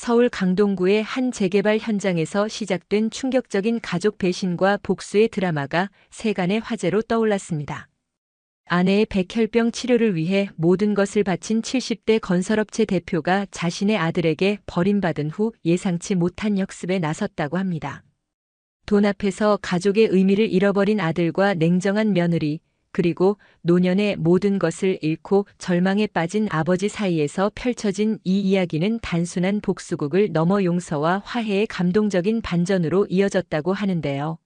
서울 강동구의 한 재개발 현장에서 시작된 충격적인 가족 배신과 복수의 드라마가 세간의 화제로 떠올랐습니다. 아내의 백혈병 치료를 위해 모든 것을 바친 70대 건설업체 대표가 자신의 아들에게 버림받은 후 예상치 못한 역습에 나섰다고 합니다. 돈 앞에서 가족의 의미를 잃어버린 아들과 냉정한 며느리, 그리고 노년의 모든 것을 잃고 절망에 빠진 아버지 사이에서 펼쳐진 이 이야기는 단순한 복수극을 넘어 용서와 화해의 감동적인 반전으로 이어졌다고 하는데요.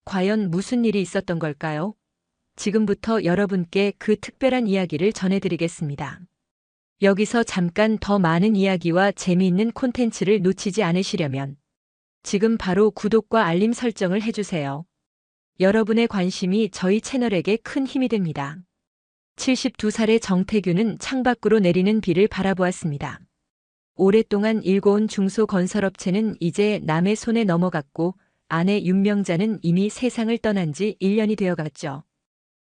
과연 무슨 일이 있었던 걸까요? 지금부터 여러분께 그 특별한 이야기를 전해드리겠습니다. 여기서 잠깐 더 많은 이야기와 재미있는 콘텐츠를 놓치지 않으시려면 지금 바로 구독과 알림 설정을 해주세요. 여러분의 관심이 저희 채널에게 큰 힘이 됩니다. 72살의 정태균은 창밖으로 내리는 비를 바라보았습니다. 오랫동안 일궈온 중소건설업체는 이제 남의 손에 넘어갔고 아내 윤명자는 이미 세상을 떠난 지 1년이 되어갔죠.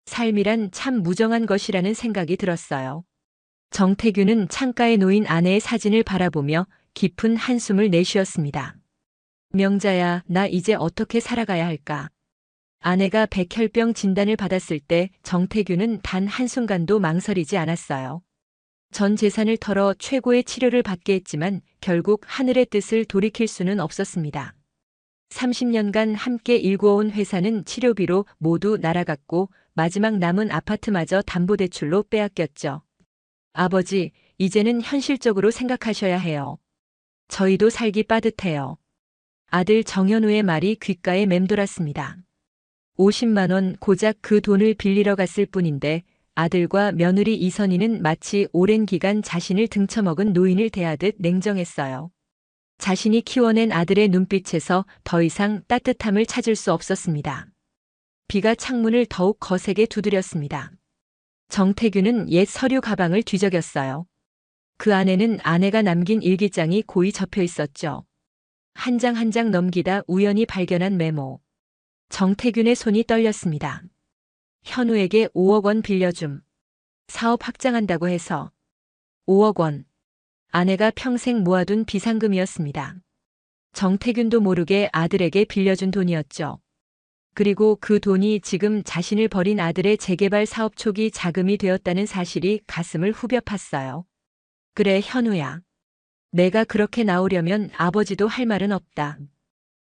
삶이란 참 무정한 것이라는 생각이 들었어요. 정태균은 창가에 놓인 아내의 사진을 바라보며 깊은 한숨을 내쉬었습니다. 명자야, 나 이제 어떻게 살아가야 할까? 아내가 백혈병 진단을 받았을 때 정태균은 단 한순간도 망설이지 않았어요. 전 재산을 털어 최고의 치료를 받게 했지만 결국 하늘의 뜻을 돌이킬 수는 없었습니다. 30년간 함께 일궈온 회사는 치료비로 모두 날아갔고 마지막 남은 아파트마저 담보대출로 빼앗겼죠. 아버지, 이제는 현실적으로 생각하셔야 해요. 저희도 살기 빠듯해요. 아들 정현우의 말이 귓가에 맴돌았습니다. 50만 원 고작 그 돈을 빌리러 갔을 뿐인데 아들과 며느리 이선희는 마치 오랜 기간 자신을 등쳐먹은 노인을 대하듯 냉정했어요. 자신이 키워낸 아들의 눈빛에서 더 이상 따뜻함을 찾을 수 없었습니다. 비가 창문을 더욱 거세게 두드렸습니다. 정태균은 옛 서류 가방을 뒤적였어요. 그 안에는 아내가 남긴 일기장이 고이 접혀 있었죠. 한 장 한 장 넘기다 우연히 발견한 메모. 정태균의 손이 떨렸습니다. 현우에게 5억 원 빌려줌. 사업 확장한다고 해서. 5억 원. 아내가 평생 모아둔 비상금이었습니다. 정태균도 모르게 아들에게 빌려준 돈이었죠. 그리고 그 돈이 지금 자신을 버린 아들의 재개발 사업 초기 자금이 되었다는 사실이 가슴을 후벼 팠어요. 그래, 현우야. 내가 그렇게 나오려면 아버지도 할 말은 없다.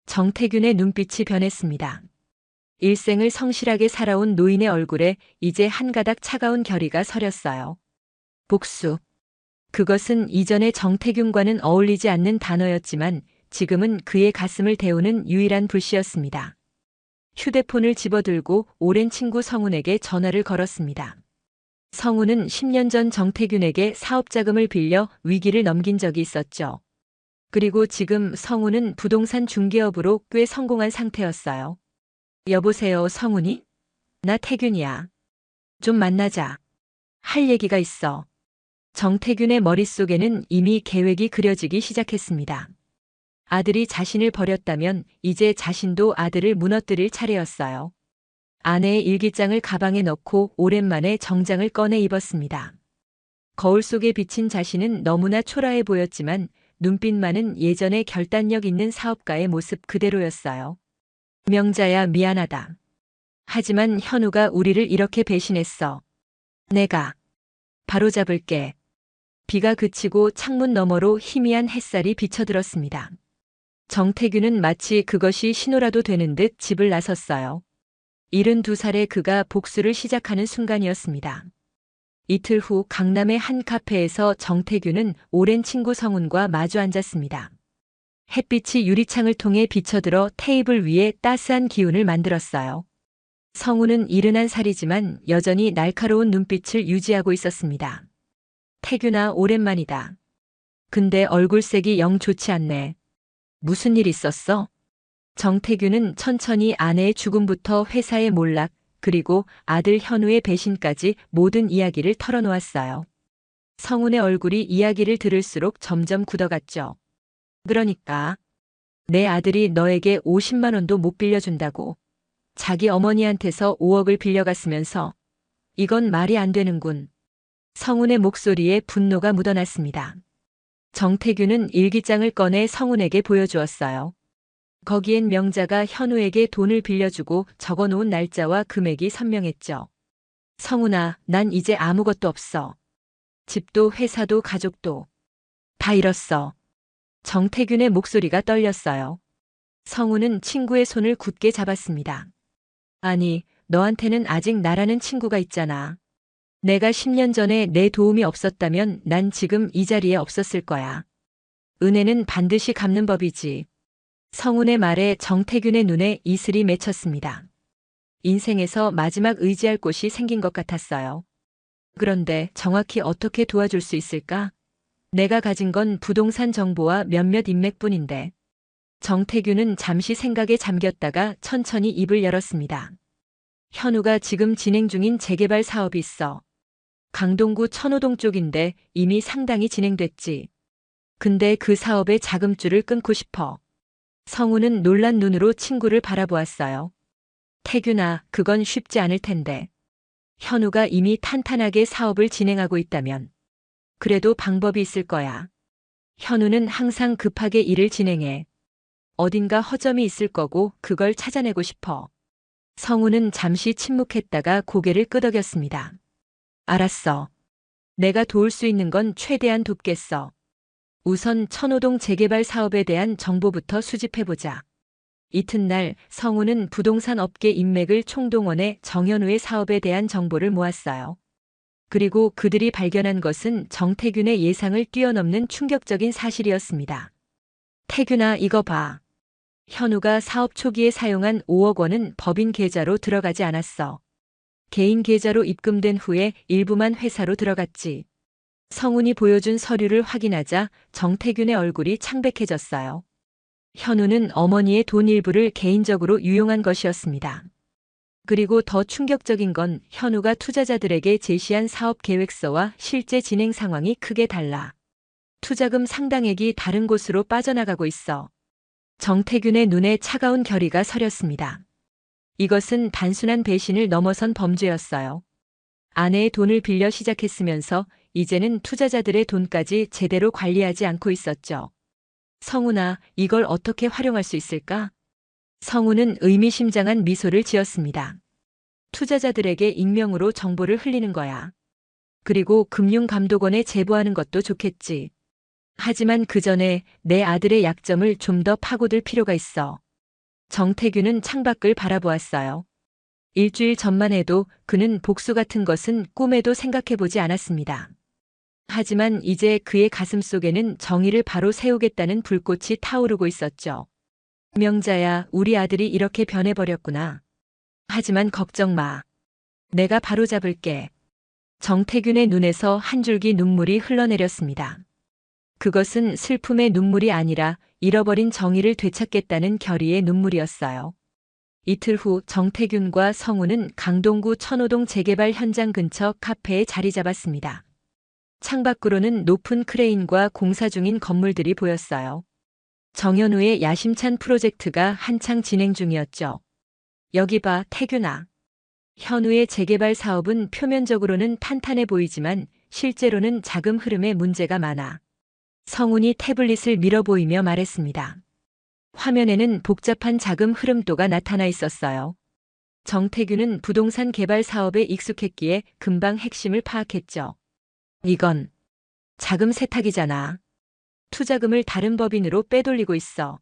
정태균의 눈빛이 변했습니다. 일생을 성실하게 살아온 노인의 얼굴에 이제 한 가닥 차가운 결의가 서렸어요. 복수. 그것은 이전의 정태균과는 어울리지 않는 단어였지만 지금은 그의 가슴을 데우는 유일한 불씨였습니다. 휴대폰을 집어들고 오랜 친구 성훈에게 전화를 걸었습니다. 성훈은 10년 전 정태균에게 사업자금을 빌려 위기를 넘긴 적이 있었죠. 그리고 지금 성훈은 부동산 중개업으로 꽤 성공한 상태였어요. 여보세요, 성훈이? 나 태균이야. 좀 만나자. 할 얘기가 있어. 정태균의 머릿속에는 이미 계획이 그려지기 시작했습니다. 아들이 자신을 버렸다면 이제 자신도 아들을 무너뜨릴 차례였어요. 아내의 일기장을 가방에 넣고 오랜만에 정장을 꺼내 입었습니다. 거울 속에 비친 자신은 너무나 초라해 보였지만 눈빛만은 예전의 결단력 있는 사업가의 모습 그대로였어요. 명자야, 미안하다. 하지만 현우가 우리를 이렇게 배신했어. 내가 바로잡을게. 비가 그치고 창문 너머로 희미한 햇살이 비쳐들었습니다. 정태균은 마치 그것이 신호라도 되는 듯 집을 나섰어요. 72살의 그가 복수를 시작하는 순간이었습니다. 이틀 후 강남의 한 카페에서 정태균은 오랜 친구 성훈과 마주 앉았습니다. 햇빛이 유리창을 통해 비쳐들어 테이블 위에 따스한 기운을 만들었어요. 성훈은 71살이지만 여전히 날카로운 눈빛을 유지하고 있었습니다. 태균아, 오랜만이다. 근데 얼굴색이 영 좋지 않네. 무슨 일 있었어? 정태균은 천천히 아내의 죽음부터 회사의 몰락, 그리고 아들 현우의 배신까지 모든 이야기를 털어놓았어요. 성훈의 얼굴이 이야기를 들을수록 점점 굳어갔죠. 그러니까 내 아들이 너에게 50만 원도 못 빌려준다고. 자기 어머니한테서 5억을 빌려갔으면서. 이건 말이 안 되는군. 성훈의 목소리에 분노가 묻어났습니다. 정태규는 일기장을 꺼내 성훈에게 보여주었어요. 거기엔 명자가 현우에게 돈을 빌려주고 적어놓은 날짜와 금액이 선명했죠. 성훈아, 난 이제 아무것도 없어. 집도 회사도 가족도 다 잃었어. 정태균의 목소리가 떨렸어요. 성훈은 친구의 손을 굳게 잡았습니다. 아니, 너한테는 아직 나라는 친구가 있잖아. 내가 10년 전에 내 도움이 없었다면 난 지금 이 자리에 없었을 거야. 은혜는 반드시 갚는 법이지. 성훈의 말에 정태균의 눈에 이슬이 맺혔습니다. 인생에서 마지막 의지할 곳이 생긴 것 같았어요. 그런데 정확히 어떻게 도와줄 수 있을까? 내가 가진 건 부동산 정보와 몇몇 인맥뿐인데. 정태균은 잠시 생각에 잠겼다가 천천히 입을 열었습니다. 현우가 지금 진행 중인 재개발 사업이 있어. 강동구 천호동 쪽인데 이미 상당히 진행됐지. 근데 그 사업의 자금줄을 끊고 싶어. 성우는 놀란 눈으로 친구를 바라보았어요. 태균아, 그건 쉽지 않을 텐데. 현우가 이미 탄탄하게 사업을 진행하고 있다면. 그래도 방법이 있을 거야. 현우는 항상 급하게 일을 진행해. 어딘가 허점이 있을 거고 그걸 찾아내고 싶어. 성우는 잠시 침묵했다가 고개를 끄덕였습니다. 알았어. 내가 도울 수 있는 건 최대한 돕겠어. 우선 천호동 재개발 사업에 대한 정보부터 수집해보자. 이튿날 성우는 부동산 업계 인맥을 총동원해 정현우의 사업에 대한 정보를 모았어요. 그리고 그들이 발견한 것은 정태균의 예상을 뛰어넘는 충격적인 사실이었습니다. 태균아, 이거 봐. 현우가 사업 초기에 사용한 5억 원은 법인 계좌로 들어가지 않았어. 개인 계좌로 입금된 후에 일부만 회사로 들어갔지. 성훈이 보여준 서류를 확인하자 정태균의 얼굴이 창백해졌어요. 현우는 어머니의 돈 일부를 개인적으로 유용한 것이었습니다. 그리고 더 충격적인 건 현우가 투자자들에게 제시한 사업 계획서와 실제 진행 상황이 크게 달라. 투자금 상당액이 다른 곳으로 빠져나가고 있어. 정태균의 눈에 차가운 결의가 서렸습니다. 이것은 단순한 배신을 넘어선 범죄였어요. 아내의 돈을 빌려 시작했으면서 이제는 투자자들의 돈까지 제대로 관리하지 않고 있었죠. 성훈아, 이걸 어떻게 활용할 수 있을까? 성훈은 의미심장한 미소를 지었습니다. 투자자들에게 익명으로 정보를 흘리는 거야. 그리고 금융감독원에 제보하는 것도 좋겠지. 하지만 그 전에 내 아들의 약점을 좀 더 파고들 필요가 있어. 정태균은 창밖을 바라보았어요. 일주일 전만 해도 그는 복수 같은 것은 꿈에도 생각해보지 않았습니다. 하지만 이제 그의 가슴 속에는 정의를 바로 세우겠다는 불꽃이 타오르고 있었죠. 명자야, 우리 아들이 이렇게 변해버렸구나. 하지만 걱정 마. 내가 바로잡을게. 정태균의 눈에서 한 줄기 눈물이 흘러내렸습니다. 그것은 슬픔의 눈물이 아니라 잃어버린 정의를 되찾겠다는 결의의 눈물이었어요. 이틀 후 정태균과 성우는 강동구 천호동 재개발 현장 근처 카페에 자리 잡았습니다. 창밖으로는 높은 크레인과 공사 중인 건물들이 보였어요. 정현우의 야심찬 프로젝트가 한창 진행 중이었죠. 여기 봐, 태균아. 현우의 재개발 사업은 표면적으로는 탄탄해 보이지만 실제로는 자금 흐름에 문제가 많아. 성훈이 태블릿을 밀어 보이며 말했습니다. 화면에는 복잡한 자금 흐름도가 나타나 있었어요. 정태균은 부동산 개발 사업에 익숙했기에 금방 핵심을 파악했죠. 이건 자금 세탁이잖아. 투자금을 다른 법인으로 빼돌리고 있어.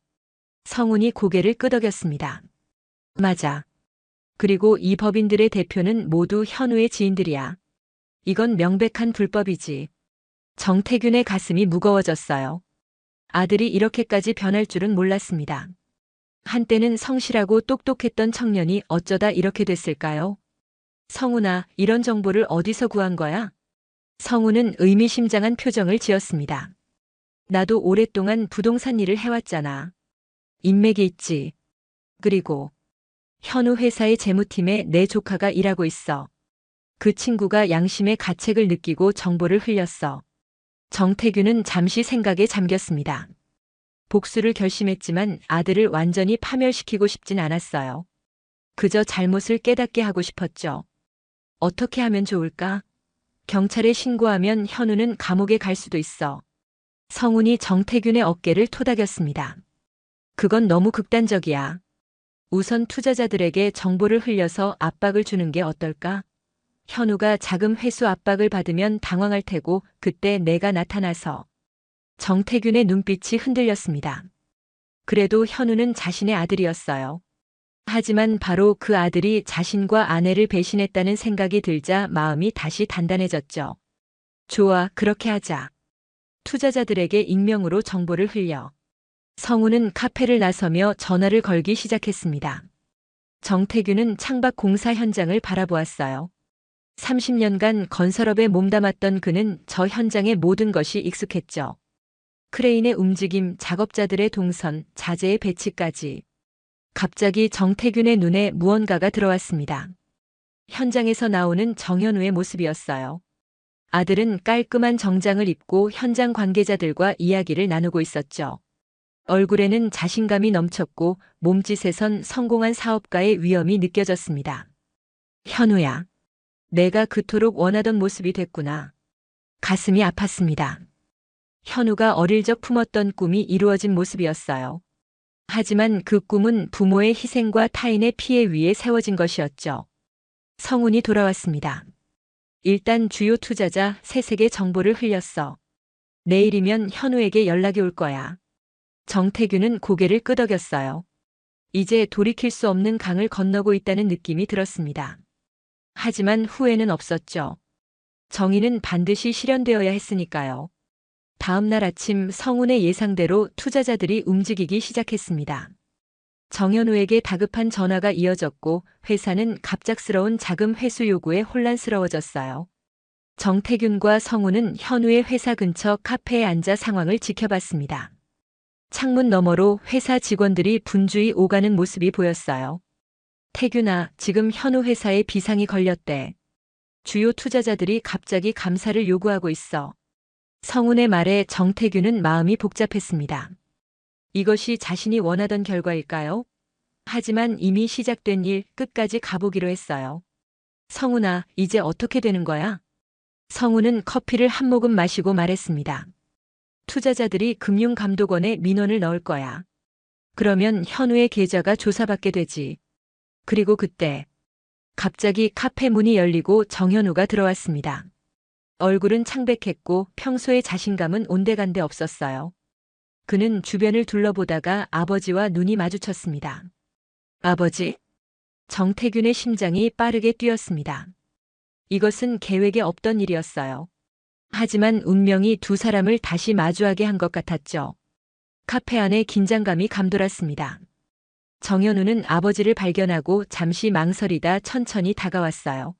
성훈이 고개를 끄덕였습니다. 맞아. 그리고 이 법인들의 대표는 모두 현우의 지인들이야. 이건 명백한 불법이지. 정태균의 가슴이 무거워졌어요. 아들이 이렇게까지 변할 줄은 몰랐습니다. 한때는 성실하고 똑똑했던 청년이 어쩌다 이렇게 됐을까요? 성훈아, 이런 정보를 어디서 구한 거야? 성훈은 의미심장한 표정을 지었습니다. 나도 오랫동안 부동산 일을 해왔잖아. 인맥이 있지. 그리고 현우 회사의 재무팀에 내 조카가 일하고 있어. 그 친구가 양심의 가책을 느끼고 정보를 흘렸어. 정태균은 잠시 생각에 잠겼습니다. 복수를 결심했지만 아들을 완전히 파멸시키고 싶진 않았어요. 그저 잘못을 깨닫게 하고 싶었죠. 어떻게 하면 좋을까? 경찰에 신고하면 현우는 감옥에 갈 수도 있어. 성훈이 정태균의 어깨를 토닥였습니다. 그건 너무 극단적이야. 우선 투자자들에게 정보를 흘려서 압박을 주는 게 어떨까? 현우가 자금 회수 압박을 받으면 당황할 테고 그때 내가 나타나서. 정태균의 눈빛이 흔들렸습니다. 그래도 현우는 자신의 아들이었어요. 하지만 바로 그 아들이 자신과 아내를 배신했다는 생각이 들자 마음이 다시 단단해졌죠. 좋아, 그렇게 하자. 투자자들에게 익명으로 정보를 흘려. 성우는 카페를 나서며 전화를 걸기 시작했습니다. 정태균은 창밖 공사 현장을 바라보았어요. 30년간 건설업에 몸담았던 그는 저 현장의 모든 것이 익숙했죠. 크레인의 움직임, 작업자들의 동선, 자재의 배치까지. 갑자기 정태균의 눈에 무언가가 들어왔습니다. 현장에서 나오는 정현우의 모습이었어요. 아들은 깔끔한 정장을 입고 현장 관계자들과 이야기를 나누고 있었죠. 얼굴에는 자신감이 넘쳤고 몸짓에선 성공한 사업가의 위엄이 느껴졌습니다. 현우야, 내가 그토록 원하던 모습이 됐구나. 가슴이 아팠습니다. 현우가 어릴 적 품었던 꿈이 이루어진 모습이었어요. 하지만 그 꿈은 부모의 희생과 타인의 피해 위에 세워진 것이었죠. 성훈이 돌아왔습니다. 일단 주요 투자자 셋에게 정보를 흘렸어. 내일이면 현우에게 연락이 올 거야. 정태균은 고개를 끄덕였어요. 이제 돌이킬 수 없는 강을 건너고 있다는 느낌이 들었습니다. 하지만 후회는 없었죠. 정의는 반드시 실현되어야 했으니까요. 다음 날 아침 성훈의 예상대로 투자자들이 움직이기 시작했습니다. 정현우에게 다급한 전화가 이어졌고 회사는 갑작스러운 자금 회수 요구에 혼란스러워졌어요. 정태균과 성훈은 현우의 회사 근처 카페에 앉아 상황을 지켜봤습니다. 창문 너머로 회사 직원들이 분주히 오가는 모습이 보였어요. 태균아, 지금 현우 회사에 비상이 걸렸대. 주요 투자자들이 갑자기 감사를 요구하고 있어. 성훈의 말에 정태균은 마음이 복잡했습니다. 이것이 자신이 원하던 결과일까요? 하지만 이미 시작된 일 끝까지 가보기로 했어요. 성훈아, 이제 어떻게 되는 거야? 성훈은 커피를 한 모금 마시고 말했습니다. 투자자들이 금융감독원에 민원을 넣을 거야. 그러면 현우의 계좌가 조사받게 되지. 그리고 그때 갑자기 카페 문이 열리고 정현우가 들어왔습니다. 얼굴은 창백했고 평소의 자신감은 온데간데 없었어요. 그는 주변을 둘러보다가 아버지와 눈이 마주쳤습니다. 아버지? 정태균의 심장이 빠르게 뛰었습니다. 이것은 계획에 없던 일이었어요. 하지만 운명이 두 사람을 다시 마주하게 한 것 같았죠. 카페 안에 긴장감이 감돌았습니다. 정현우는 아버지를 발견하고 잠시 망설이다 천천히 다가왔어요.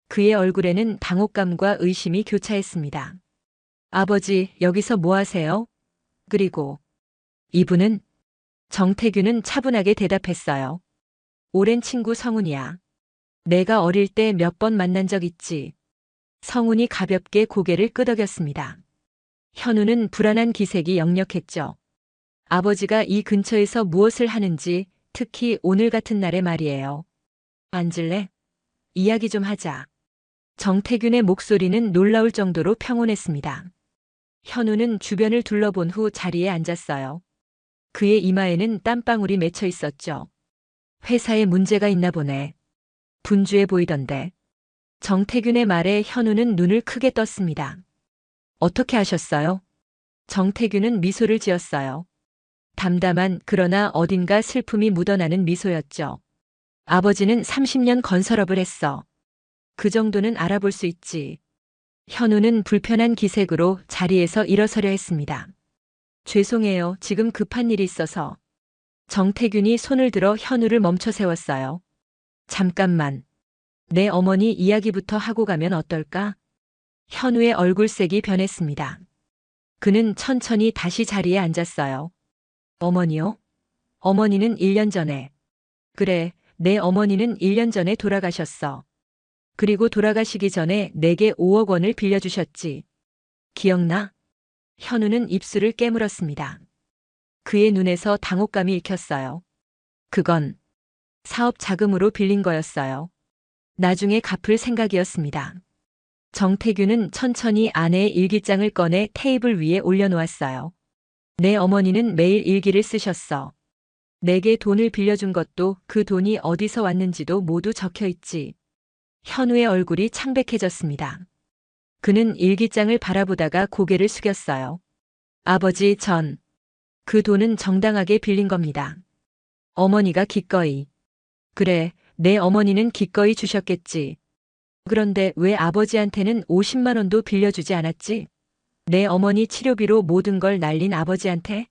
그의 얼굴에는 당혹감과 의심이 교차했습니다. 아버지, 여기서 뭐 하세요? 그리고 이분은? 정태균은 차분하게 대답했어요. 오랜 친구 성훈이야. 내가 어릴 때 몇 번 만난 적 있지. 성훈이 가볍게 고개를 끄덕였습니다. 현우는 불안한 기색이 역력했죠. 아버지가 이 근처에서 무엇을 하는지, 특히 오늘 같은 날에 말이에요. 앉을래? 이야기 좀 하자. 정태균의 목소리는 놀라울 정도로 평온했습니다. 현우는 주변을 둘러본 후 자리에 앉았어요. 그의 이마에는 땀방울이 맺혀 있었죠. 회사에 문제가 있나 보네. 분주해 보이던데. 정태균의 말에 현우는 눈을 크게 떴습니다. 어떻게 하셨어요? 정태균은 미소를 지었어요. 담담한 그러나 어딘가 슬픔이 묻어나는 미소였죠. 아버지는 30년 건설업을 했어. 그 정도는 알아볼 수 있지. 현우는 불편한 기색으로 자리에서 일어서려 했습니다. 죄송해요. 지금 급한 일이 있어서. 정태균이 손을 들어 현우를 멈춰 세웠어요. 잠깐만. 내 어머니 이야기부터 하고 가면 어떨까? 현우의 얼굴색이 변했습니다. 그는 천천히 다시 자리에 앉았어요. 어머니요? 어머니는 1년 전에. 그래, 내 어머니는 1년 전에 돌아가셨어. 그리고 돌아가시기 전에 내게 5억 원을 빌려주셨지. 기억나? 현우는 입술을 깨물었습니다. 그의 눈에서 당혹감이 읽혔어요. 그건 사업 자금으로 빌린 거였어요. 나중에 갚을 생각이었습니다. 정태규는 천천히 아내의 일기장을 꺼내 테이블 위에 올려놓았어요. 내 어머니는 매일 일기를 쓰셨어. 내게 돈을 빌려준 것도 그 돈이 어디서 왔는지도 모두 적혀 있지. 현우의 얼굴이 창백해졌습니다. 그는 일기장을 바라보다가 고개를 숙였어요. 아버지, 그 돈은 정당하게 빌린 겁니다. 어머니가 기꺼이. 그래, 내 어머니는 기꺼이 주셨겠지. 그런데 왜 아버지한테는 50만 원도 빌려주지 않았지? 내 어머니 치료비로 모든 걸 날린 아버지한테?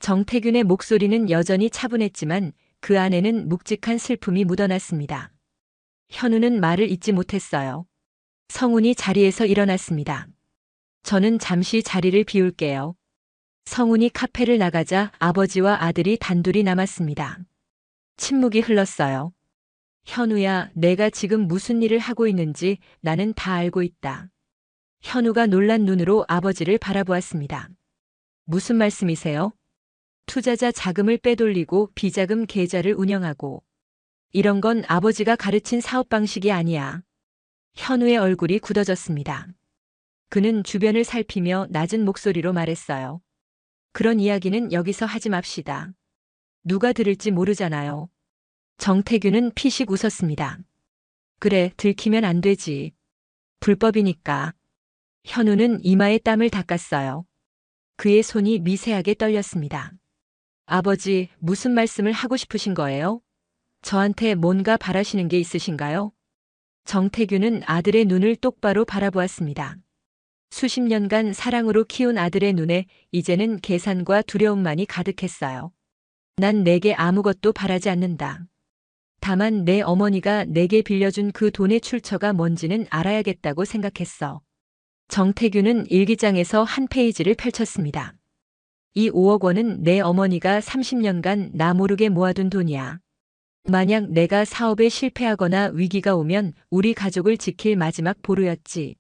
정태균의 목소리는 여전히 차분했지만 그 안에는 묵직한 슬픔이 묻어났습니다. 현우는 말을 잇지 못했어요. 성훈이 자리에서 일어났습니다. 저는 잠시 자리를 비울게요. 성훈이 카페를 나가자 아버지와 아들이 단둘이 남았습니다. 침묵이 흘렀어요. 현우야, 내가 지금 무슨 일을 하고 있는지 나는 다 알고 있다. 현우가 놀란 눈으로 아버지를 바라보았습니다. 무슨 말씀이세요? 투자자 자금을 빼돌리고 비자금 계좌를 운영하고. 이런 건 아버지가 가르친 사업 방식이 아니야. 현우의 얼굴이 굳어졌습니다. 그는 주변을 살피며 낮은 목소리로 말했어요. 그런 이야기는 여기서 하지 맙시다. 누가 들을지 모르잖아요. 정태균은 피식 웃었습니다. 그래, 들키면 안 되지. 불법이니까. 현우는 이마에 땀을 닦았어요. 그의 손이 미세하게 떨렸습니다. 아버지, 무슨 말씀을 하고 싶으신 거예요? 저한테 뭔가 바라시는 게 있으신가요? 정태균은 아들의 눈을 똑바로 바라보았습니다. 수십 년간 사랑으로 키운 아들의 눈에 이제는 계산과 두려움만이 가득했어요. 난 내게 아무것도 바라지 않는다. 다만 내 어머니가 내게 빌려준 그 돈의 출처가 뭔지는 알아야겠다고 생각했어. 정태균은 일기장에서 한 페이지를 펼쳤습니다. 이 5억 원은 내 어머니가 30년간 나 모르게 모아둔 돈이야. 만약 내가 사업에 실패하거나 위기가 오면 우리 가족을 지킬 마지막 보루였지.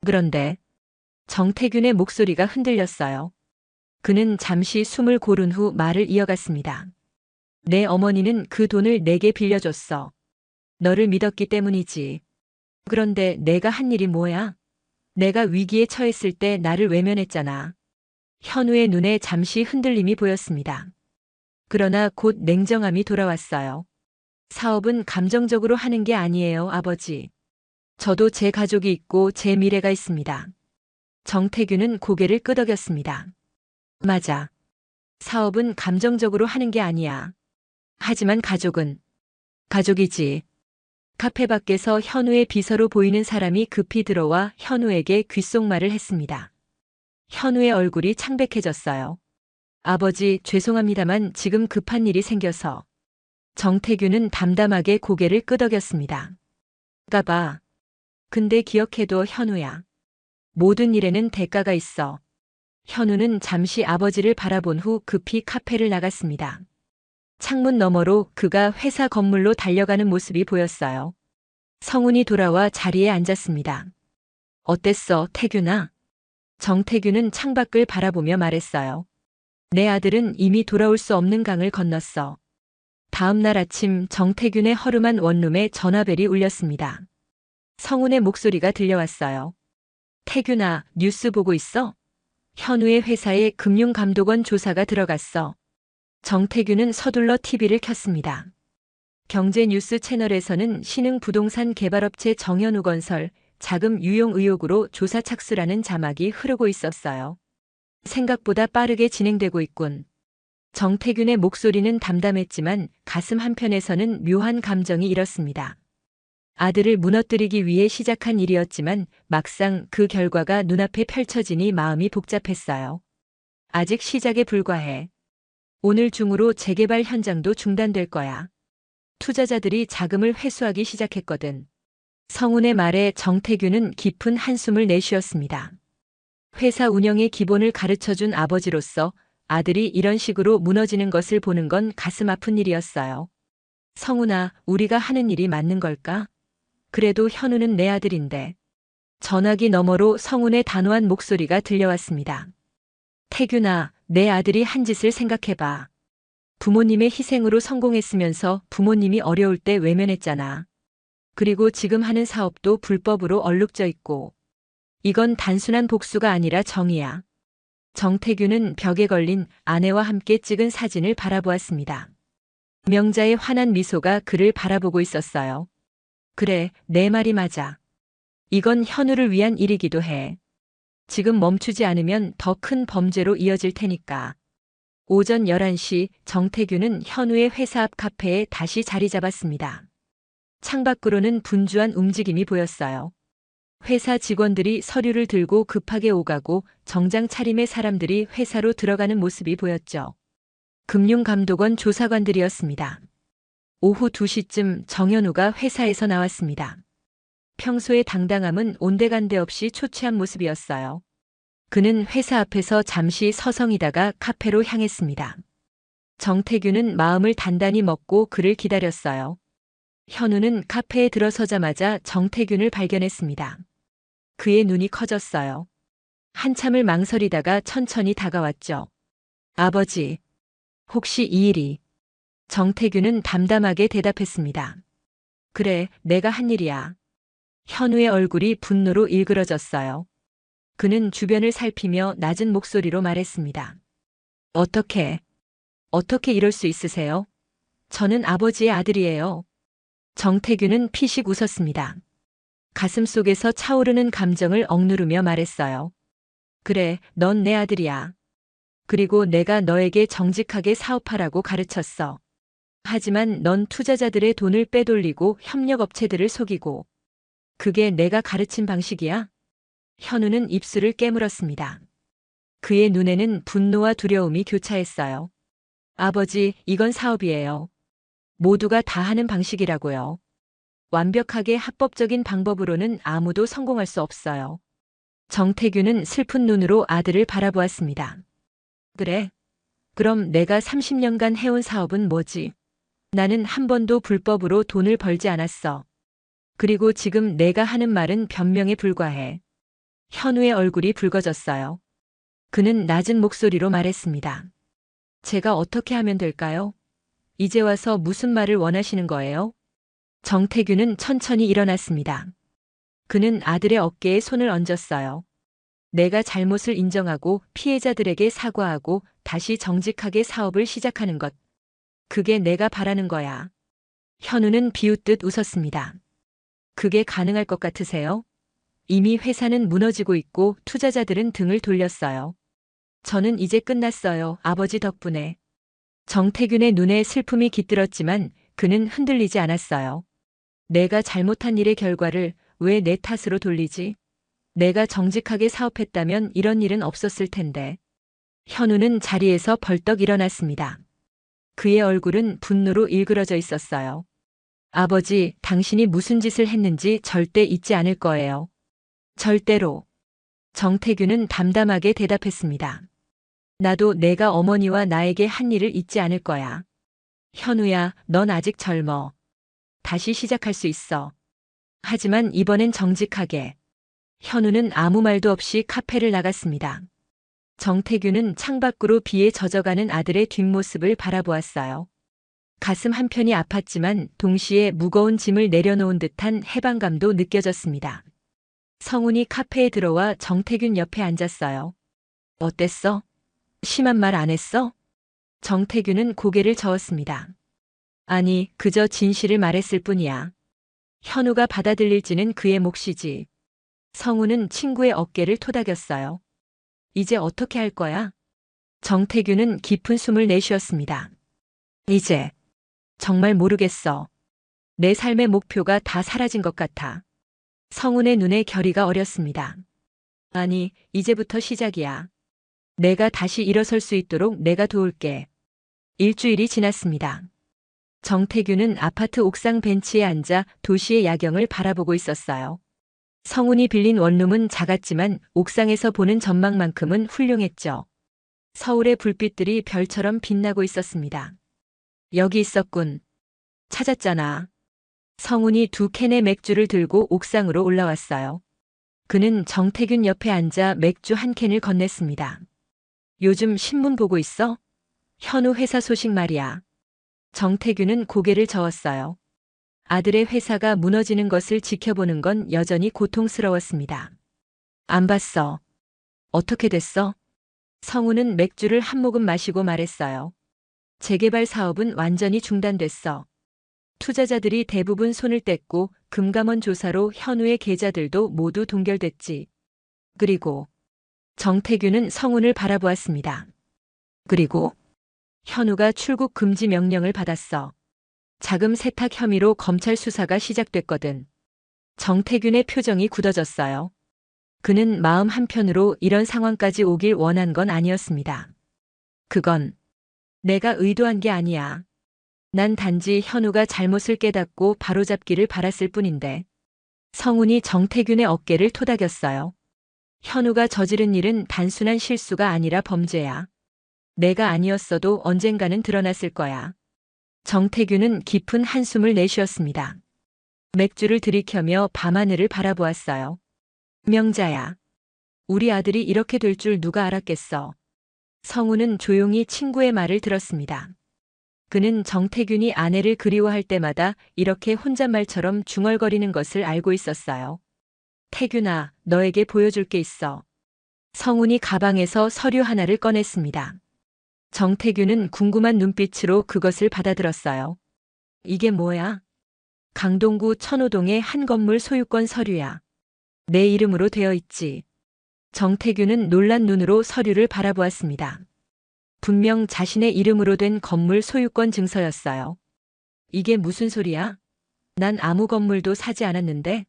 그런데 정태균의 목소리가 흔들렸어요. 그는 잠시 숨을 고른 후 말을 이어갔습니다. 내 어머니는 그 돈을 내게 빌려줬어. 너를 믿었기 때문이지. 그런데 내가 한 일이 뭐야? 내가 위기에 처했을 때 나를 외면했잖아. 현우의 눈에 잠시 흔들림이 보였습니다. 그러나 곧 냉정함이 돌아왔어요. 사업은 감정적으로 하는 게 아니에요, 아버지. 저도 제 가족이 있고 제 미래가 있습니다. 정태균은 고개를 끄덕였습니다. 맞아. 사업은 감정적으로 하는 게 아니야. 하지만 가족은 가족이지. 카페 밖에서 현우의 비서로 보이는 사람이 급히 들어와 현우에게 귓속말을 했습니다. 현우의 얼굴이 창백해졌어요. 아버지, 죄송합니다만 지금 급한 일이 생겨서. 정태균은 담담하게 고개를 끄덕였습니다. 까봐. 근데 기억해둬, 현우야. 모든 일에는 대가가 있어. 현우는 잠시 아버지를 바라본 후 급히 카페를 나갔습니다. 창문 너머로 그가 회사 건물로 달려가는 모습이 보였어요. 성훈이 돌아와 자리에 앉았습니다. 어땠어, 태균아? 정태균은 창밖을 바라보며 말했어요. 내 아들은 이미 돌아올 수 없는 강을 건넜어. 다음 날 아침 정태균의 허름한 원룸에 전화벨이 울렸습니다. 성훈의 목소리가 들려왔어요. 태균아, 뉴스 보고 있어? 현우의 회사에 금융감독원 조사가 들어갔어. 정태균은 서둘러 TV를 켰습니다. 경제뉴스 채널에서는 신흥부동산 개발업체 정현우건설 자금 유용 의혹으로 조사 착수라는 자막이 흐르고 있었어요. 생각보다 빠르게 진행되고 있군. 정태균의 목소리는 담담했지만 가슴 한편에서는 묘한 감정이 일었습니다. 아들을 무너뜨리기 위해 시작한 일이었지만 막상 그 결과가 눈앞에 펼쳐지니 마음이 복잡했어요. 아직 시작에 불과해. 오늘 중으로 재개발 현장도 중단될 거야. 투자자들이 자금을 회수하기 시작했거든. 성훈의 말에 정태균은 깊은 한숨을 내쉬었습니다. 회사 운영의 기본을 가르쳐준 아버지로서 아들이 이런 식으로 무너지는 것을 보는 건 가슴 아픈 일이었어요. 성훈아, 우리가 하는 일이 맞는 걸까? 그래도 현우는 내 아들인데. 전화기 너머로 성훈의 단호한 목소리가 들려왔습니다. 태균아, 내 아들이 한 짓을 생각해봐. 부모님의 희생으로 성공했으면서 부모님이 어려울 때 외면했잖아. 그리고 지금 하는 사업도 불법으로 얼룩져 있고. 이건 단순한 복수가 아니라 정의야. 정태규는 벽에 걸린 아내와 함께 찍은 사진을 바라보았습니다. 명자의 환한 미소가 그를 바라보고 있었어요. 그래, 내 말이 맞아. 이건 현우를 위한 일이기도 해. 지금 멈추지 않으면 더 큰 범죄로 이어질 테니까. 오전 11시 정태규는 현우의 회사 앞 카페에 다시 자리 잡았습니다. 창밖으로는 분주한 움직임이 보였어요. 회사 직원들이 서류를 들고 급하게 오가고 정장 차림의 사람들이 회사로 들어가는 모습이 보였죠. 금융감독원 조사관들이었습니다. 오후 2시쯤 정현우가 회사에서 나왔습니다. 평소의 당당함은 온데간데 없이 초췌한 모습이었어요. 그는 회사 앞에서 잠시 서성이다가 카페로 향했습니다. 정태규는 마음을 단단히 먹고 그를 기다렸어요. 현우는 카페에 들어서자마자 정태균을 발견했습니다. 그의 눈이 커졌어요. 한참을 망설이다가 천천히 다가왔죠. 아버지, 혹시 이 일이? 정태균은 담담하게 대답했습니다. 그래, 내가 한 일이야. 현우의 얼굴이 분노로 일그러졌어요. 그는 주변을 살피며 낮은 목소리로 말했습니다. 어떻게 이럴 수 있으세요? 저는 아버지의 아들이에요. 정태균은 피식 웃었습니다. 가슴 속에서 차오르는 감정을 억누르며 말했어요. 그래, 넌 내 아들이야. 그리고 내가 너에게 정직하게 사업하라고 가르쳤어. 하지만 넌 투자자들의 돈을 빼돌리고 협력업체들을 속이고. 그게 내가 가르친 방식이야? 현우는 입술을 깨물었습니다. 그의 눈에는 분노와 두려움이 교차했어요. 아버지, 이건 사업이에요. 모두가 다 하는 방식이라고요. 완벽하게 합법적인 방법으로는 아무도 성공할 수 없어요. 정태규는 슬픈 눈으로 아들을 바라보았습니다. 그래? 그럼 내가 30년간 해온 사업은 뭐지? 나는 한 번도 불법으로 돈을 벌지 않았어. 그리고 지금 내가 하는 말은 변명에 불과해. 현우의 얼굴이 붉어졌어요. 그는 낮은 목소리로 말했습니다. 제가 어떻게 하면 될까요? 이제 와서 무슨 말을 원하시는 거예요? 정태규는 천천히 일어났습니다. 그는 아들의 어깨에 손을 얹었어요. 내가 잘못을 인정하고 피해자들에게 사과하고 다시 정직하게 사업을 시작하는 것. 그게 내가 바라는 거야. 현우는 비웃듯 웃었습니다. 그게 가능할 것 같으세요? 이미 회사는 무너지고 있고 투자자들은 등을 돌렸어요. 저는 이제 끝났어요, 아버지 덕분에. 정태균의 눈에 슬픔이 깃들었지만 그는 흔들리지 않았어요. 내가 잘못한 일의 결과를 왜 내 탓으로 돌리지? 내가 정직하게 사업했다면 이런 일은 없었을 텐데. 현우는 자리에서 벌떡 일어났습니다. 그의 얼굴은 분노로 일그러져 있었어요. 아버지, 당신이 무슨 짓을 했는지 절대 잊지 않을 거예요. 절대로. 정태규는 담담하게 대답했습니다. 나도 내가 어머니와 나에게 한 일을 잊지 않을 거야. 현우야, 넌 아직 젊어. 다시 시작할 수 있어. 하지만 이번엔 정직하게. 현우는 아무 말도 없이 카페를 나갔습니다. 정태규는 창밖으로 비에 젖어가는 아들의 뒷모습을 바라보았어요. 가슴 한편이 아팠지만 동시에 무거운 짐을 내려놓은 듯한 해방감도 느껴졌습니다. 성훈이 카페에 들어와 정태균 옆에 앉았어요. 어땠어? 심한 말 안 했어? 정태균은 고개를 저었습니다. 아니, 그저 진실을 말했을 뿐이야. 현우가 받아들일지는 그의 몫이지. 성훈은 친구의 어깨를 토닥였어요. 이제 어떻게 할 거야? 정태균은 깊은 숨을 내쉬었습니다. 이제 정말 모르겠어. 내 삶의 목표가 다 사라진 것 같아. 성훈의 눈에 결의가 어렸습니다. 아니, 이제부터 시작이야. 내가 다시 일어설 수 있도록 내가 도울게. 일주일이 지났습니다. 정태규는 아파트 옥상 벤치에 앉아 도시의 야경을 바라보고 있었어요. 성훈이 빌린 원룸은 작았지만 옥상에서 보는 전망만큼은 훌륭했죠. 서울의 불빛들이 별처럼 빛나고 있었습니다. 여기 있었군. 찾았잖아. 성훈이 2캔의 맥주를 들고 옥상으로 올라왔어요. 그는 정태균 옆에 앉아 맥주 1캔을 건넸습니다. 요즘 신문 보고 있어? 현우 회사 소식 말이야. 정태균은 고개를 저었어요. 아들의 회사가 무너지는 것을 지켜보는 건 여전히 고통스러웠습니다. 안 봤어. 어떻게 됐어? 성우는 맥주를 한 모금 마시고 말했어요. 재개발 사업은 완전히 중단됐어. 투자자들이 대부분 손을 뗐고 금감원 조사로 현우의 계좌들도 모두 동결됐지. 그리고 정태균은 성운을 바라보았습니다. 그리고 현우가 출국 금지 명령을 받았어. 자금 세탁 혐의로 검찰 수사가 시작됐거든. 정태균의 표정이 굳어졌어요. 그는 마음 한편으로 이런 상황까지 오길 원한 건 아니었습니다. 그건 내가 의도한 게 아니야. 난 단지 현우가 잘못을 깨닫고 바로잡기를 바랐을 뿐인데. 성운이 정태균의 어깨를 토닥였어요. 현우가 저지른 일은 단순한 실수가 아니라 범죄야. 내가 아니었어도 언젠가는 드러났을 거야. 정태균은 깊은 한숨을 내쉬었습니다. 맥주를 들이켜며 밤하늘을 바라보았어요. 명자야. 우리 아들이 이렇게 될 줄 누가 알았겠어. 성우는 조용히 친구의 말을 들었습니다. 그는 정태균이 아내를 그리워할 때마다 이렇게 혼잣말처럼 중얼거리는 것을 알고 있었어요. 태균아, 너에게 보여줄 게 있어. 성운이 가방에서 서류 하나를 꺼냈습니다. 정태균은 궁금한 눈빛으로 그것을 받아들었어요. 이게 뭐야? 강동구 천호동의 한 건물 소유권 서류야. 내 이름으로 되어 있지. 정태균은 놀란 눈으로 서류를 바라보았습니다. 분명 자신의 이름으로 된 건물 소유권 증서였어요. 이게 무슨 소리야? 난 아무 건물도 사지 않았는데?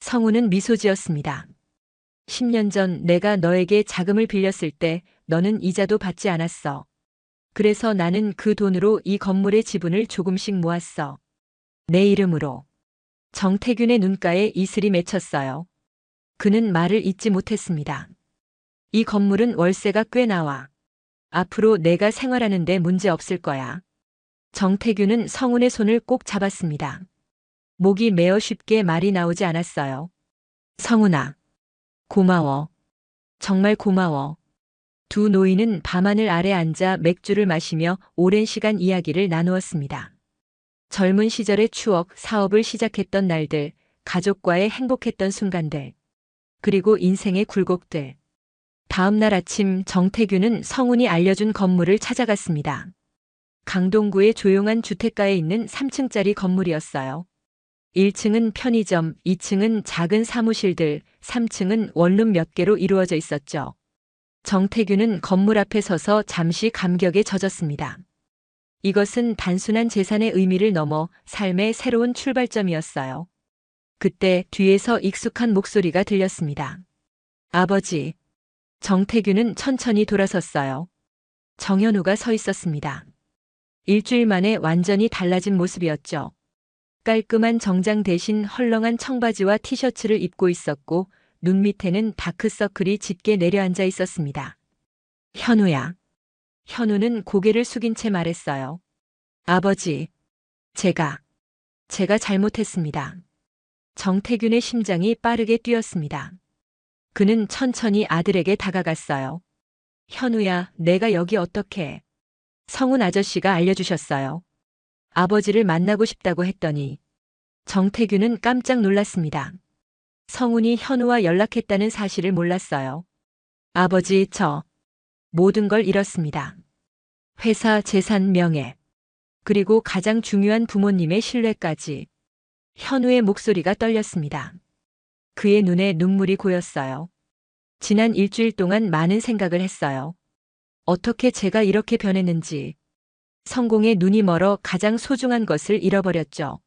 성우는 미소 지었습니다. 10년 전 내가 너에게 자금을 빌렸을 때 너는 이자도 받지 않았어. 그래서 나는 그 돈으로 이 건물의 지분을 조금씩 모았어. 내 이름으로. 정태균의 눈가에 이슬이 맺혔어요. 그는 말을 잇지 못했습니다. 이 건물은 월세가 꽤 나와. 앞으로 내가 생활하는데 문제 없을 거야. 정태균은 성운의 손을 꼭 잡았습니다. 목이 메어 쉽게 말이 나오지 않았어요. 성운아. 고마워. 정말 고마워. 두 노인은 밤하늘 아래 앉아 맥주를 마시며 오랜 시간 이야기를 나누었습니다. 젊은 시절의 추억, 사업을 시작했던 날들, 가족과의 행복했던 순간들, 그리고 인생의 굴곡들. 다음 날 아침 정태균은 성운이 알려준 건물을 찾아갔습니다. 강동구의 조용한 주택가에 있는 3층짜리 건물이었어요. 1층은 편의점, 2층은 작은 사무실들, 3층은 원룸 몇 개로 이루어져 있었죠. 정태균은 건물 앞에 서서 잠시 감격에 젖었습니다. 이것은 단순한 재산의 의미를 넘어 삶의 새로운 출발점이었어요. 그때 뒤에서 익숙한 목소리가 들렸습니다. 아버지. 정태균은 천천히 돌아섰어요. 정현우가 서 있었습니다. 일주일 만에 완전히 달라진 모습이었죠. 깔끔한 정장 대신 헐렁한 청바지와 티셔츠를 입고 있었고 눈 밑에는 다크서클이 짙게 내려앉아 있었습니다. 현우야. 현우는 고개를 숙인 채 말했어요. 아버지, 제가 잘못했습니다. 정태균의 심장이 빠르게 뛰었습니다. 그는 천천히 아들에게 다가갔어요. 현우야, 내가 여기 어떻게? 성운 아저씨가 알려주셨어요. 아버지를 만나고 싶다고 했더니. 정태균은 깜짝 놀랐습니다. 성운이 현우와 연락했다는 사실을 몰랐어요. 아버지, 저 모든 걸 잃었습니다. 회사, 재산, 명예. 그리고 가장 중요한 부모님의 신뢰까지. 현우의 목소리가 떨렸습니다. 그의 눈에 눈물이 고였어요. 지난 일주일 동안 많은 생각을 했어요. 어떻게 제가 이렇게 변했는지. 성공에 눈이 멀어 가장 소중한 것을 잃어버렸죠.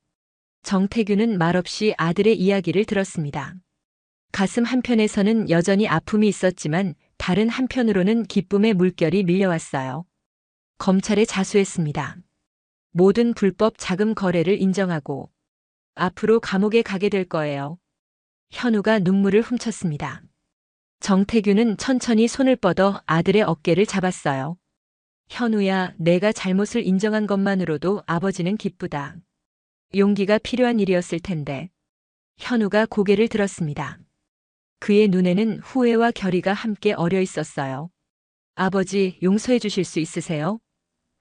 정태균은 말없이 아들의 이야기를 들었습니다. 가슴 한편에서는 여전히 아픔이 있었지만 다른 한편으로는 기쁨의 물결이 밀려왔어요. 검찰에 자수했습니다. 모든 불법 자금 거래를 인정하고 앞으로 감옥에 가게 될 거예요. 현우가 눈물을 훔쳤습니다. 정태균은 천천히 손을 뻗어 아들의 어깨를 잡았어요. 현우야, 내가 잘못을 인정한 것만으로도 아버지는 기쁘다. 용기가 필요한 일이었을 텐데. 현우가 고개를 들었습니다. 그의 눈에는 후회와 결의가 함께 어려 있었어요. 아버지, 용서해 주실 수 있으세요?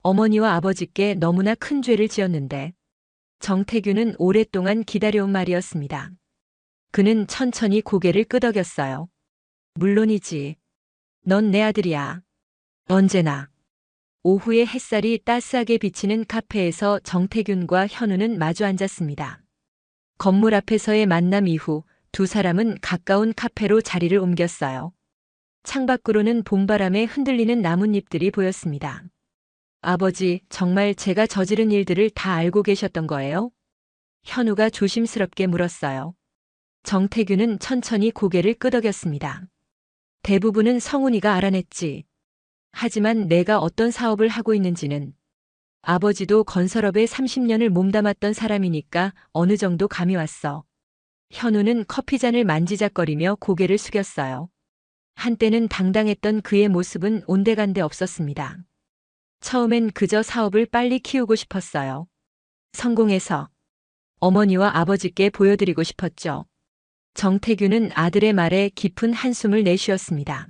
어머니와 아버지께 너무나 큰 죄를 지었는데. 정태규는 오랫동안 기다려온 말이었습니다. 그는 천천히 고개를 끄덕였어요. 물론이지. 넌 내 아들이야. 언제나. 오후의 햇살이 따스하게 비치는 카페에서 정태균과 현우는 마주 앉았습니다. 건물 앞에서의 만남 이후 두 사람은 가까운 카페로 자리를 옮겼어요. 창밖으로는 봄바람에 흔들리는 나뭇잎들이 보였습니다. 아버지, 정말 제가 저지른 일들을 다 알고 계셨던 거예요? 현우가 조심스럽게 물었어요. 정태균은 천천히 고개를 끄덕였습니다. 대부분은 성훈이가 알아냈지. 하지만 내가 어떤 사업을 하고 있는지는 아버지도 건설업에 30년을 몸담았던 사람이니까 어느 정도 감이 왔어. 현우는 커피잔을 만지작거리며 고개를 숙였어요. 한때는 당당했던 그의 모습은 온데간데 없었습니다. 처음엔 그저 사업을 빨리 키우고 싶었어요. 성공해서 어머니와 아버지께 보여드리고 싶었죠. 정태규는 아들의 말에 깊은 한숨을 내쉬었습니다.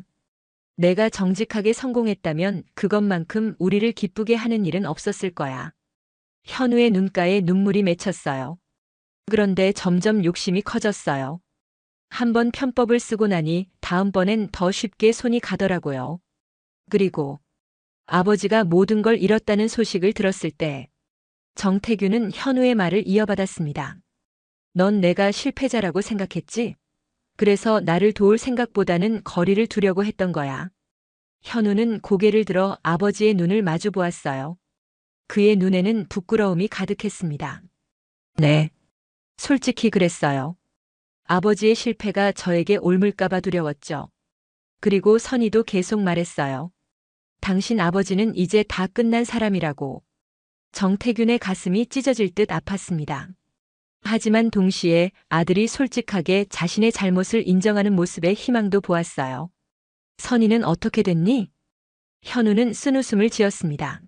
내가 정직하게 성공했다면 그것만큼 우리를 기쁘게 하는 일은 없었을 거야. 현우의 눈가에 눈물이 맺혔어요. 그런데 점점 욕심이 커졌어요. 한번 편법을 쓰고 나니 다음번엔 더 쉽게 손이 가더라고요. 그리고 아버지가 모든 걸 잃었다는 소식을 들었을 때 정태규는 현우의 말을 이어받았습니다. 넌 내가 실패자라고 생각했지? 그래서 나를 도울 생각보다는 거리를 두려고 했던 거야. 현우는 고개를 들어 아버지의 눈을 마주 보았어요. 그의 눈에는 부끄러움이 가득했습니다. 네. 솔직히 그랬어요. 아버지의 실패가 저에게 옮을까봐 두려웠죠. 그리고 선희도 계속 말했어요. 당신 아버지는 이제 다 끝난 사람이라고. 정태균의 가슴이 찢어질 듯 아팠습니다. 하지만 동시에 아들이 솔직하게 자신의 잘못을 인정하는 모습에 희망도 보았어요. 선희는 어떻게 됐니? 현우는 쓴웃음을 지었습니다.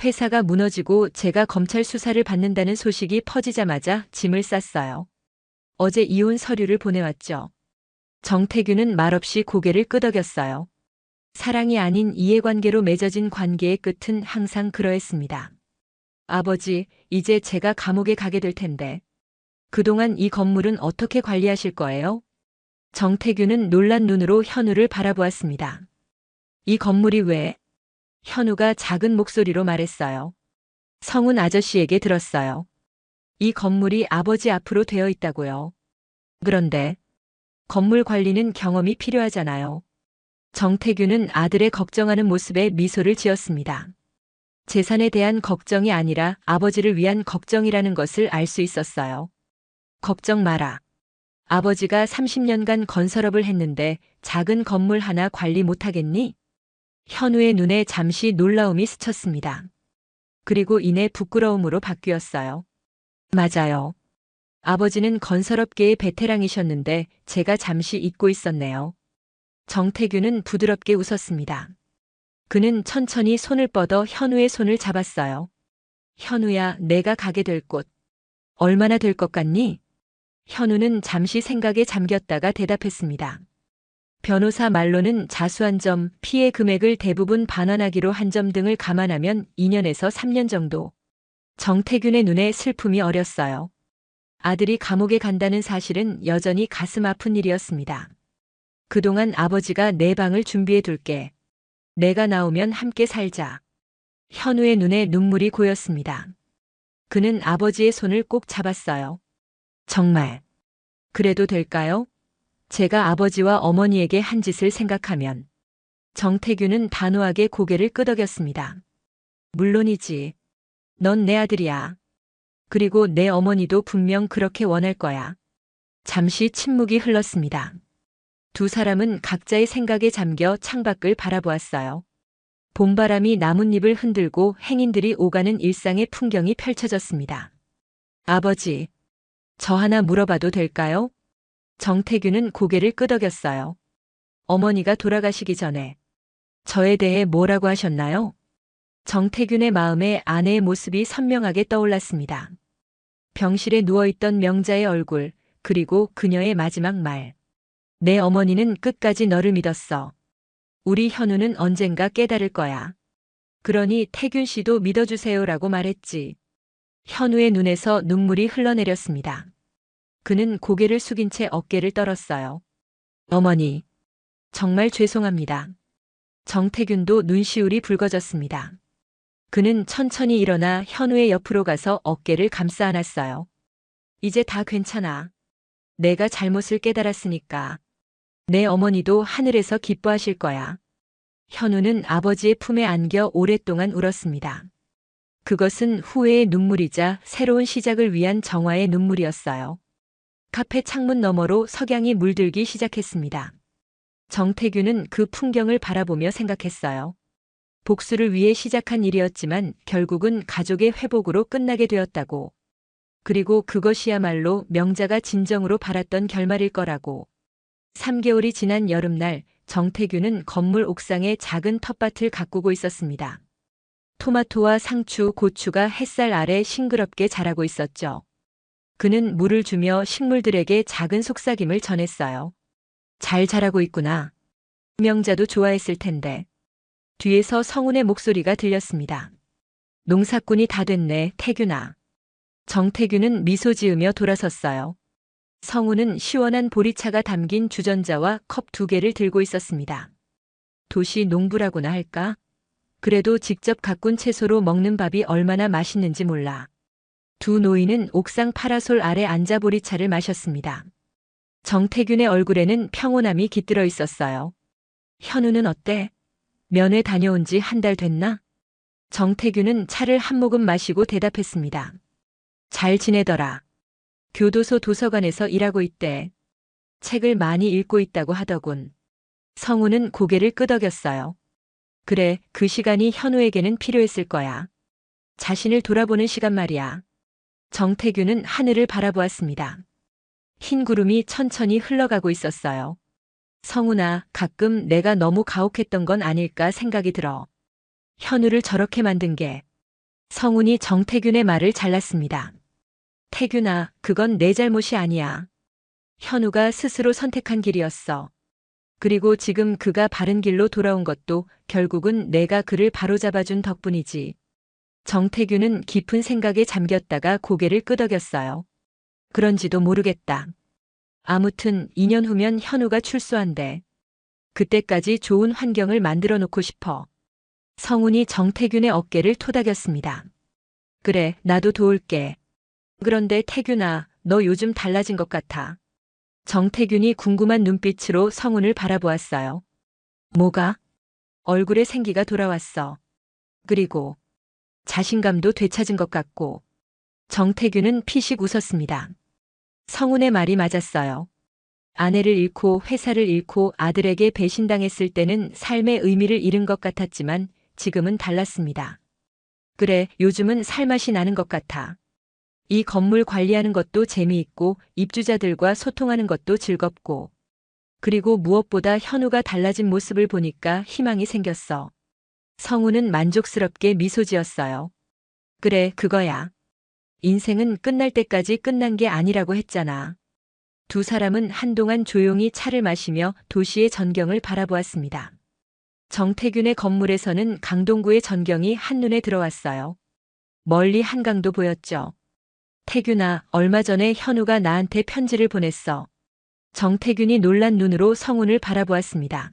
회사가 무너지고 제가 검찰 수사를 받는다는 소식이 퍼지자마자 짐을 쌌어요. 어제 이혼 서류를 보내왔죠. 정태규는 말없이 고개를 끄덕였어요. 사랑이 아닌 이해관계로 맺어진 관계의 끝은 항상 그러했습니다. 아버지, 이제 제가 감옥에 가게 될 텐데. 그동안 이 건물은 어떻게 관리하실 거예요? 정태규는 놀란 눈으로 현우를 바라보았습니다. 이 건물이 왜? 현우가 작은 목소리로 말했어요. 성훈 아저씨에게 들었어요. 이 건물이 아버지 앞으로 되어 있다고요. 그런데 건물 관리는 경험이 필요하잖아요. 정태규는 아들의 걱정하는 모습에 미소를 지었습니다. 재산에 대한 걱정이 아니라 아버지를 위한 걱정이라는 것을 알 수 있었어요. 걱정 마라. 아버지가 30년간 건설업을 했는데 작은 건물 하나 관리 못하겠니? 현우의 눈에 잠시 놀라움이 스쳤습니다. 그리고 이내 부끄러움으로 바뀌었어요. 맞아요. 아버지는 건설업계의 베테랑이셨는데 제가 잠시 잊고 있었네요. 정태규는 부드럽게 웃었습니다. 그는 천천히 손을 뻗어 현우의 손을 잡았어요. 현우야, 내가 가게 될 곳. 얼마나 될 것 같니? 현우는 잠시 생각에 잠겼다가 대답했습니다. 변호사 말로는 자수한 점, 피해 금액을 대부분 반환하기로 한 점 등을 감안하면 2년에서 3년 정도. 정태균의 눈에 슬픔이 어렸어요. 아들이 감옥에 간다는 사실은 여전히 가슴 아픈 일이었습니다. 그동안 아버지가 내 방을 준비해 둘게. 내가 나오면 함께 살자. 현우의 눈에 눈물이 고였습니다. 그는 아버지의 손을 꼭 잡았어요. 정말. 그래도 될까요? 제가 아버지와 어머니에게 한 짓을 생각하면. 정태규는 단호하게 고개를 끄덕였습니다. 물론이지. 넌 내 아들이야. 그리고 내 어머니도 분명 그렇게 원할 거야. 잠시 침묵이 흘렀습니다. 두 사람은 각자의 생각에 잠겨 창밖을 바라보았어요. 봄바람이 나뭇잎을 흔들고 행인들이 오가는 일상의 풍경이 펼쳐졌습니다. 아버지, 저 하나 물어봐도 될까요? 정태규는 고개를 끄덕였어요. 어머니가 돌아가시기 전에 저에 대해 뭐라고 하셨나요? 정태균의 마음에 아내의 모습이 선명하게 떠올랐습니다. 병실에 누워있던 명자의 얼굴, 그리고 그녀의 마지막 말. 내 어머니는 끝까지 너를 믿었어. 우리 현우는 언젠가 깨달을 거야. 그러니 태균 씨도 믿어주세요라고 말했지. 현우의 눈에서 눈물이 흘러내렸습니다. 그는 고개를 숙인 채 어깨를 떨었어요. 어머니, 정말 죄송합니다. 정태균도 눈시울이 붉어졌습니다. 그는 천천히 일어나 현우의 옆으로 가서 어깨를 감싸 안았어요. 이제 다 괜찮아. 내가 잘못을 깨달았으니까. 내 어머니도 하늘에서 기뻐하실 거야. 현우는 아버지의 품에 안겨 오랫동안 울었습니다. 그것은 후회의 눈물이자 새로운 시작을 위한 정화의 눈물이었어요. 카페 창문 너머로 석양이 물들기 시작했습니다. 정태균은 그 풍경을 바라보며 생각했어요. 복수를 위해 시작한 일이었지만 결국은 가족의 회복으로 끝나게 되었다고. 그리고 그것이야말로 명자가 진정으로 바랐던 결말일 거라고. 3개월이 지난 여름날 정태균은 건물 옥상에 작은 텃밭을 가꾸고 있었습니다. 토마토와 상추, 고추가 햇살 아래 싱그럽게 자라고 있었죠. 그는 물을 주며 식물들에게 작은 속삭임을 전했어요. 잘 자라고 있구나. 명자도 좋아했을 텐데. 뒤에서 성훈의 목소리가 들렸습니다. 농사꾼이 다 됐네, 태균아. 정태균은 미소 지으며 돌아섰어요. 성훈은 시원한 보리차가 담긴 주전자와 컵 2개를 들고 있었습니다. 도시 농부라고나 할까? 그래도 직접 가꾼 채소로 먹는 밥이 얼마나 맛있는지 몰라. 두 노인은 옥상 파라솔 아래 앉아 보리차를 마셨습니다. 정태균의 얼굴에는 평온함이 깃들어 있었어요. 현우는 어때? 면회 다녀온 지 한 달 됐나? 정태균은 차를 한 모금 마시고 대답했습니다. 잘 지내더라. 교도소 도서관에서 일하고 있대. 책을 많이 읽고 있다고 하더군. 성우는 고개를 끄덕였어요. 그래, 그 시간이 현우에게는 필요했을 거야. 자신을 돌아보는 시간 말이야. 정태균은 하늘을 바라보았습니다. 흰 구름이 천천히 흘러가고 있었어요. 성훈아, 가끔 내가 너무 가혹했던 건 아닐까 생각이 들어. 현우를 저렇게 만든 게. 성훈이 정태균의 말을 잘랐습니다. 태균아, 그건 내 잘못이 아니야. 현우가 스스로 선택한 길이었어. 그리고 지금 그가 바른 길로 돌아온 것도 결국은 내가 그를 바로잡아준 덕분이지. 정태균은 깊은 생각에 잠겼다가 고개를 끄덕였어요. 그런지도 모르겠다. 아무튼 2년 후면 현우가 출소한대. 그때까지 좋은 환경을 만들어 놓고 싶어. 성훈이 정태균의 어깨를 토닥였습니다. 그래, 나도 도울게. 그런데 태균아, 너 요즘 달라진 것 같아. 정태균이 궁금한 눈빛으로 성훈을 바라보았어요. 뭐가? 얼굴에 생기가 돌아왔어. 그리고 자신감도 되찾은 것 같고. 정태균은 피식 웃었습니다. 성훈의 말이 맞았어요. 아내를 잃고 회사를 잃고 아들에게 배신당했을 때는 삶의 의미를 잃은 것 같았지만 지금은 달랐습니다. 그래, 요즘은 살맛이 나는 것 같아. 이 건물 관리하는 것도 재미있고 입주자들과 소통하는 것도 즐겁고. 그리고 무엇보다 현우가 달라진 모습을 보니까 희망이 생겼어. 성우는 만족스럽게 미소 지었어요. 그래, 그거야. 인생은 끝날 때까지 끝난 게 아니라고 했잖아. 두 사람은 한동안 조용히 차를 마시며 도시의 전경을 바라보았습니다. 정태균의 건물에서는 강동구의 전경이 한눈에 들어왔어요. 멀리 한강도 보였죠. 태균아, 얼마 전에 현우가 나한테 편지를 보냈어. 정태균이 놀란 눈으로 성훈을 바라보았습니다.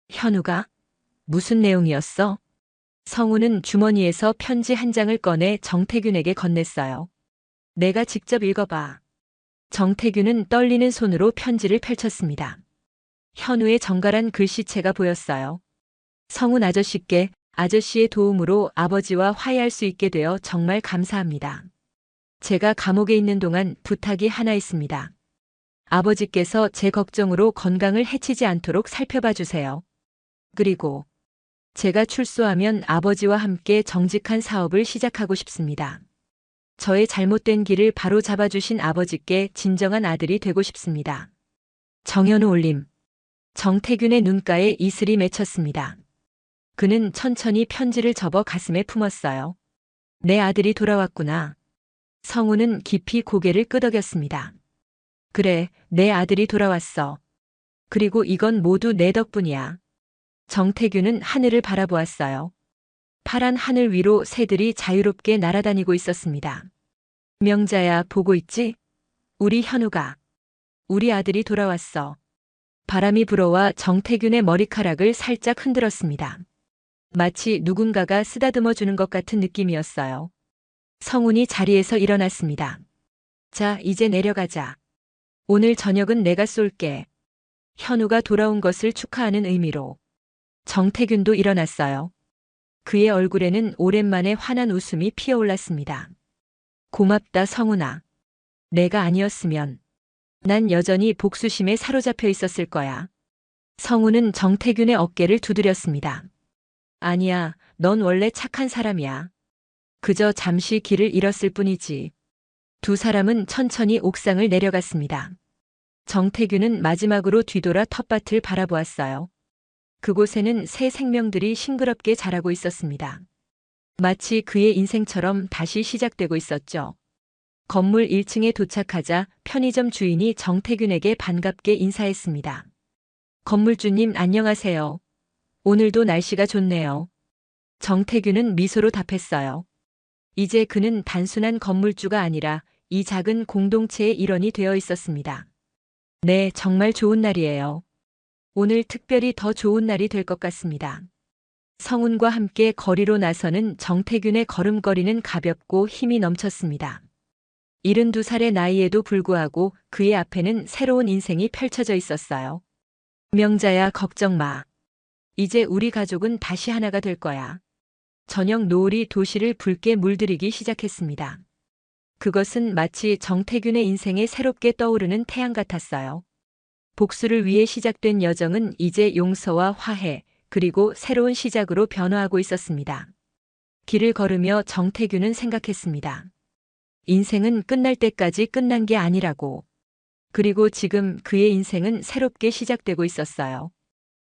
현우가? 무슨 내용이었어? 성훈은 주머니에서 편지 한 장을 꺼내 정태균에게 건넸어요. 내가 직접 읽어봐. 정태균은 떨리는 손으로 편지를 펼쳤습니다. 현우의 정갈한 글씨체가 보였어요. 성훈 아저씨께 아저씨의 도움으로 아버지와 화해할 수 있게 되어 정말 감사합니다. 제가 감옥에 있는 동안 부탁이 하나 있습니다. 아버지께서 제 걱정으로 건강을 해치지 않도록 살펴봐 주세요. 그리고 제가 출소하면 아버지와 함께 정직한 사업을 시작하고 싶습니다. 저의 잘못된 길을 바로 잡아주신 아버지께 진정한 아들이 되고 싶습니다. 정현우 올림. 정태균의 눈가에 이슬이 맺혔습니다. 그는 천천히 편지를 접어 가슴에 품었어요. 내 아들이 돌아왔구나. 성우는 깊이 고개를 끄덕였습니다. 그래, 내 아들이 돌아왔어. 그리고 이건 모두 내 덕분이야. 정태균은 하늘을 바라보았어요. 파란 하늘 위로 새들이 자유롭게 날아다니고 있었습니다. 명자야, 보고 있지? 우리 현우가. 우리 아들이 돌아왔어. 바람이 불어와 정태균의 머리카락을 살짝 흔들었습니다. 마치 누군가가 쓰다듬어 주는 것 같은 느낌이었어요. 성훈이 자리에서 일어났습니다. 자, 이제 내려가자. 오늘 저녁은 내가 쏠게. 현우가 돌아온 것을 축하하는 의미로. 정태균도 일어났어요. 그의 얼굴에는 오랜만에 환한 웃음이 피어올랐습니다. 고맙다, 성훈아. 내가 아니었으면 난 여전히 복수심에 사로잡혀 있었을 거야. 성훈은 정태균의 어깨를 두드렸습니다. 아니야, 넌 원래 착한 사람이야. 그저 잠시 길을 잃었을 뿐이지. 두 사람은 천천히 옥상을 내려갔습니다. 정태균은 마지막으로 뒤돌아 텃밭을 바라보았어요. 그곳에는 새 생명들이 싱그럽게 자라고 있었습니다. 마치 그의 인생처럼 다시 시작되고 있었죠. 건물 1층에 도착하자 편의점 주인이 정태균에게 반갑게 인사했습니다. 건물주님 안녕하세요. 오늘도 날씨가 좋네요. 정태균은 미소로 답했어요. 이제 그는 단순한 건물주가 아니라 이 작은 공동체의 일원이 되어 있었습니다. 네, 정말 좋은 날이에요. 오늘 특별히 더 좋은 날이 될 것 같습니다. 성훈과 함께 거리로 나서는 정태균의 걸음걸이는 가볍고 힘이 넘쳤습니다. 72살의 나이에도 불구하고 그의 앞에는 새로운 인생이 펼쳐져 있었어요. 명자야, 걱정 마. 이제 우리 가족은 다시 하나가 될 거야. 저녁 노을이 도시를 붉게 물들이기 시작했습니다. 그것은 마치 정태균의 인생에 새롭게 떠오르는 태양 같았어요. 복수를 위해 시작된 여정은 이제 용서와 화해, 그리고 새로운 시작으로 변화하고 있었습니다. 길을 걸으며 정태균은 생각했습니다. 인생은 끝날 때까지 끝난 게 아니라고. 그리고 지금 그의 인생은 새롭게 시작되고 있었어요.